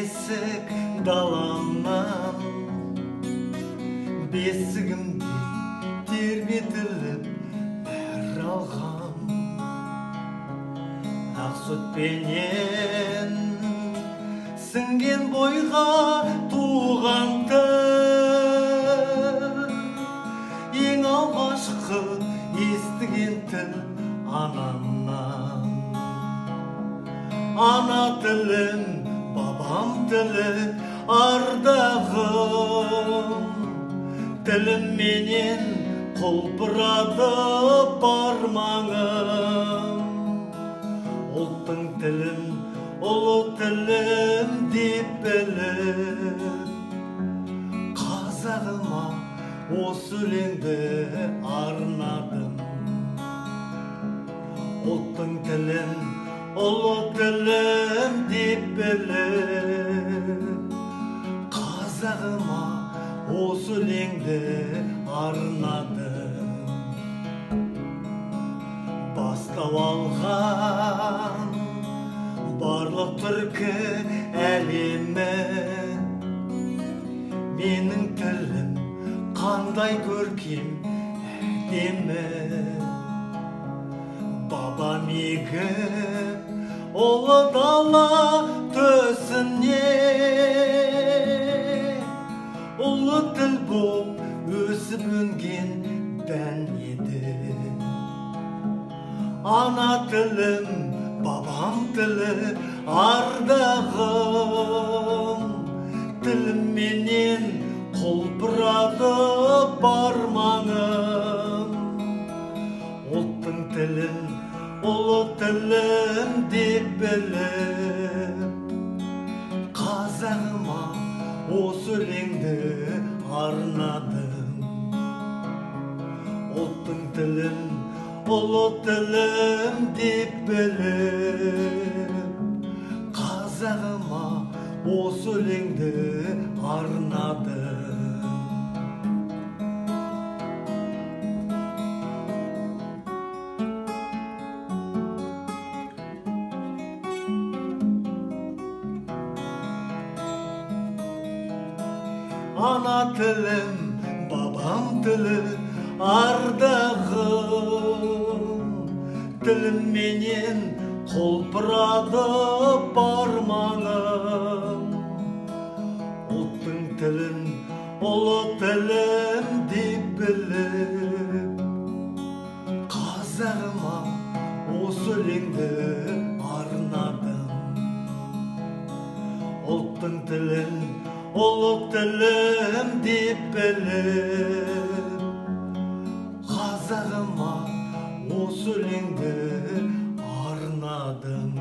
есік даламнан бесігімде тербетіліп нәр алғам. Ақ сүтпенен сіңген бойға туған тіл, ең алғашқы естіген тіл анамнан. Ана тілім, бабам тілі, ардағым, тілімменен құлпырады бармағым. Ұлттың тілін, ұлы тілім деп біліп, қазағыма осы өлеңді арнадым. Ұлттың тілін, ұлы тілім деп біліп, қазағыма осы өлеңді арнадым. Бастау алған барлық түркі әлемі, менің тілім қандай көркем әдемі. Бабам егіп ұлы дала төсіне, ұлы тіл боп өсіп өнген дән еді. Ана тілім, бабам тілі, ардағым, тілімменен құлпырады бармағым. Ұлттың тілін, ұлы тілім деп біліп, қазағыма осы өлеңді арнадым. Ұлттың тілін, ұлы тілім деп біліп, қазағыма осы өлеңді арнадым. Ана тілім, бабам тілі, ардағым, тілімменен құлпырады бармағым. Ұлттың тілін, ұлы тілім деп біліп, қазағыма осы өлеңді арнадым. Ұлттың тілін, ұлы тілім деп біліп, қазағыма осы өлеңді арнадым.